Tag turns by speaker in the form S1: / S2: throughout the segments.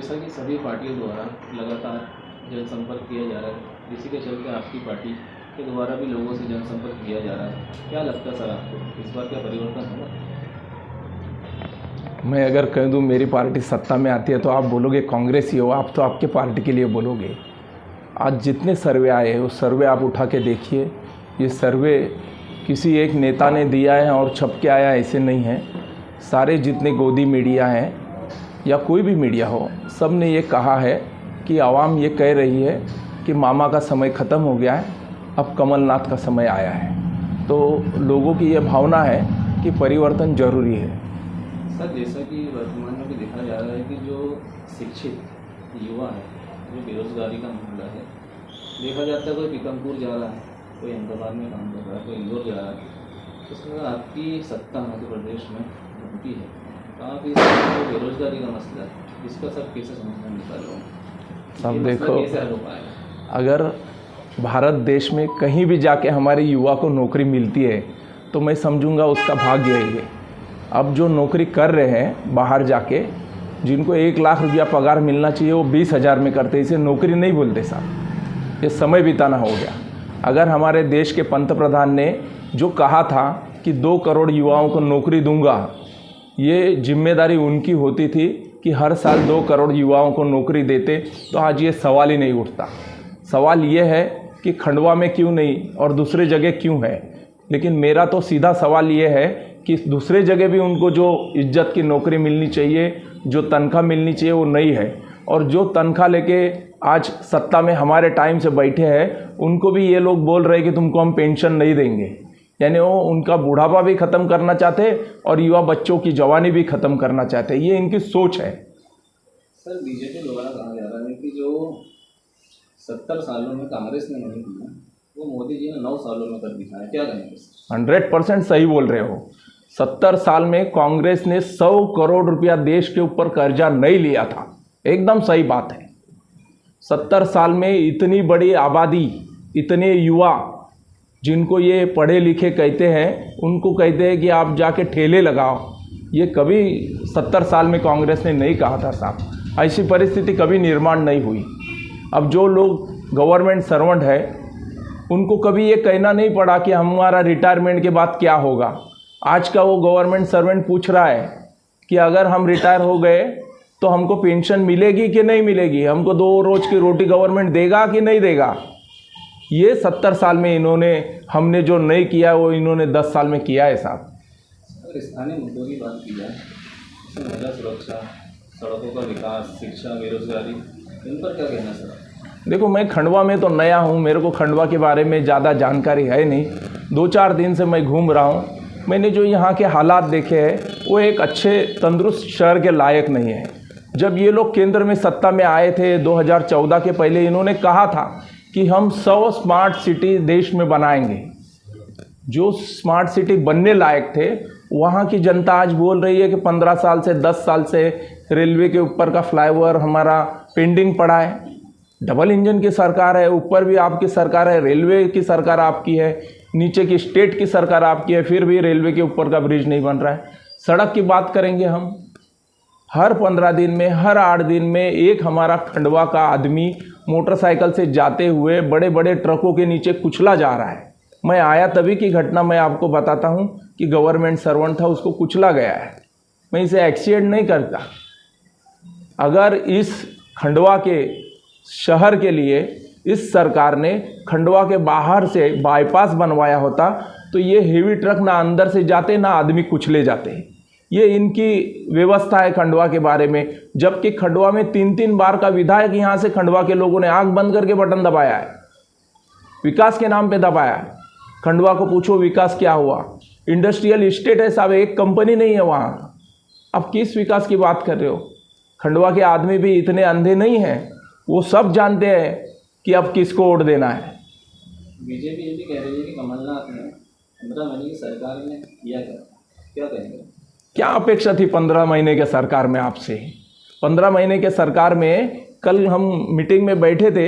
S1: जैसा कि सभी पार्टियों द्वारा लगातार जनसंपर्क किया जा रहा है, इसी के चलते आपकी पार्टी के द्वारा भी लोगों से जनसंपर्क किया जा रहा है, क्या लगता है सर आपको इस बार क्या परिवर्तन होगा?
S2: मैं अगर कह दूं मेरी पार्टी सत्ता में आती है तो आप बोलोगे कांग्रेस ही हो, आप तो आपके पार्टी के लिए बोलोगे। आज जितने सर्वे आए हैं वो सर्वे आप उठा के देखिए, ये सर्वे किसी एक नेता ने दिया है और छप के आया ऐसे नहीं है। सारे जितने गोदी मीडिया हैं या कोई भी मीडिया हो, सब ने ये कहा है कि आवाम ये कह रही है कि मामा का समय ख़त्म हो गया है, अब कमलनाथ का समय आया है। तो लोगों की ये भावना है कि परिवर्तन जरूरी है।
S1: सर, जैसा कि वर्तमान में भी देखा जा रहा है कि जो शिक्षित युवा है, जो बेरोजगारी का मामला है, देखा जाता है कोई पीकमपुर जा रहा है, कोई अहमदाबाद में काम कर रहा है, कोई इंदौर जा रहा है। उसमें आपकी सत्ता मध्य प्रदेश में होती है, तो आप इस बेरोजगारी का मसला है, इसका सब कैसे समाधान निकाल रहे हो?
S2: सब देखो,
S1: कैसे हल हो पाएगा?
S2: अगर भारत देश में कहीं भी जाके हमारे युवा को नौकरी मिलती है तो मैं समझूंगा उसका भाग्य ही है। अब जो नौकरी कर रहे हैं बाहर जाके, जिनको 1 लाख रुपया पगार मिलना चाहिए वो 20,000 में करते, इसे नौकरी नहीं बोलते साहब, ये समय बिताना हो गया। अगर हमारे देश के पंतप्रधान ने जो कहा था कि 2 करोड़ युवाओं को नौकरी दूंगा, ये जिम्मेदारी उनकी होती थी कि हर साल 2 करोड़ युवाओं को नौकरी देते, तो आज ये सवाल ही नहीं उठता। सवाल ये है कि खंडवा में क्यों नहीं और दूसरे जगह क्यों है। लेकिन मेरा तो सीधा सवाल ये है कि दूसरे जगह भी उनको जो इज्जत की नौकरी मिलनी चाहिए, जो तनख्वाह मिलनी चाहिए वो नहीं है। और जो तनख्वाह लेके आज सत्ता में हमारे टाइम से बैठे हैं, उनको भी ये लोग बोल रहे हैं कि तुमको हम पेंशन नहीं देंगे। यानी वो उनका बुढ़ापा भी ख़त्म करना चाहते और युवा बच्चों की जवानी भी ख़त्म करना चाहते। ये इनकी सोच है।
S1: सर, बीजेपी द्वारा कहा जा रहा है कि जो 70 सालों में कांग्रेस ने नहीं किया वो मोदी जी ने 9 सालों में कर दिखाया, क्या कहेंगे?
S2: 100% सही बोल रहे हो। 70 साल में कांग्रेस ने 100 करोड़ रुपया देश के ऊपर कर्जा नहीं लिया था, एकदम सही बात है। 70 साल में इतनी बड़ी आबादी, इतने युवा जिनको ये पढ़े लिखे कहते हैं, उनको कहते हैं कि आप जाके ठेले लगाओ, ये कभी 70 साल में कांग्रेस ने नहीं कहा था साहब। ऐसी परिस्थिति कभी निर्माण नहीं हुई। अब जो लोग गवर्नमेंट सर्वेंट है उनको कभी ये कहना नहीं पड़ा कि हमारा रिटायरमेंट के बाद क्या होगा। आज का वो गवर्नमेंट सर्वेंट पूछ रहा है कि अगर हम रिटायर हो गए तो हमको पेंशन मिलेगी कि नहीं मिलेगी, हमको 2 रोज की रोटी गवर्नमेंट देगा कि नहीं देगा। ये 70 साल में इन्होंने, हमने जो नहीं किया वो इन्होंने 10 साल में किया है साहब।
S1: अगर स्थानीय मुद्दों की बात की जाए, जैसे महिला सुरक्षा, सड़कों का विकास, शिक्षा, बेरोजगारी, इन पर क्या कहना सर?
S2: देखो, मैं खंडवा में तो नया हूँ, मेरे को खंडवा के बारे में ज़्यादा जानकारी है नहीं। 2-4 दिन से मैं घूम रहा हूँ। मैंने जो यहाँ के हालात देखे हैं वो एक अच्छे तंदुरुस्त शहर के लायक नहीं है। जब ये लोग केंद्र में सत्ता में आए थे 2014 के पहले, इन्होंने कहा था कि हम 100 स्मार्ट सिटी देश में बनाएंगे। जो स्मार्ट सिटी बनने लायक थे, वहाँ की जनता आज बोल रही है कि 15 साल से 10 साल से रेलवे के ऊपर का फ्लाईओवर हमारा पेंडिंग पड़ा है। डबल इंजन की सरकार है, ऊपर भी आपकी सरकार है, रेलवे की सरकार आपकी है, नीचे की स्टेट की सरकार आपकी है, फिर भी रेलवे के ऊपर का ब्रिज नहीं बन रहा है। सड़क की बात करेंगे हम, हर 15 दिन में, हर 8 दिन में एक हमारा खंडवा का आदमी मोटरसाइकिल से जाते हुए बड़े बड़े ट्रकों के नीचे कुचला जा रहा है। मैं आया तभी की घटना मैं आपको बताता हूँ कि गवर्नमेंट सर्वेंट था, उसको कुचला गया है। मैं इसे एक्सीडेंट नहीं करता। अगर इस खंडवा के शहर के लिए इस सरकार ने खंडवा के बाहर से बाईपास बनवाया होता तो ये हेवी ट्रक ना अंदर से जाते ना आदमी कुचले जाते। ये इनकी व्यवस्था है खंडवा के बारे में। जबकि खंडवा में 3-3 बार का विधायक यहाँ से खंडवा के लोगों ने आंख बंद करके बटन दबाया है, विकास के नाम पे दबाया है। खंडवा को पूछो विकास क्या हुआ। इंडस्ट्रियल इस्टेट है साहब, एक कंपनी नहीं है वहाँ। अब किस विकास की बात कर रहे हो? खंडवा के आदमी भी इतने अंधे नहीं हैं, वो सब जानते हैं कि अब किसको वोट देना है।
S1: बीजेपी ये भी कह रही है कि कमलनाथ ने 15 महीने की सरकार में किया, क्या कहेंगे?
S2: क्या अपेक्षा थी 15 महीने के सरकार में आपसे? 15 महीने के सरकार में कल हम मीटिंग में बैठे थे,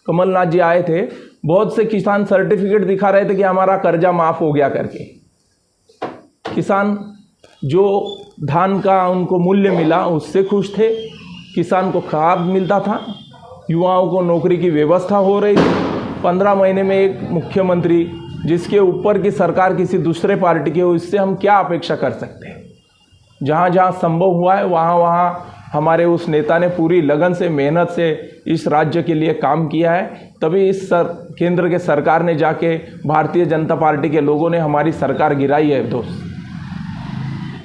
S2: कमलनाथ जी आए थे, बहुत से किसान सर्टिफिकेट दिखा रहे थे कि हमारा कर्जा माफ़ हो गया करके। किसान जो धान का उनको मूल्य मिला उससे खुश थे, किसान को खाद मिलता था, युवाओं को नौकरी की व्यवस्था हो रही थी। 15 महीने में एक मुख्यमंत्री जिसके ऊपर की सरकार किसी दूसरे पार्टी की हो, इससे हम क्या अपेक्षा कर सकते हैं। जहाँ जहाँ संभव हुआ है वहाँ वहाँ हमारे उस नेता ने पूरी लगन से, मेहनत से इस राज्य के लिए काम किया है, तभी इस केंद्र के सरकार ने जाके भारतीय जनता पार्टी के लोगों ने हमारी सरकार गिराई है दोस्त।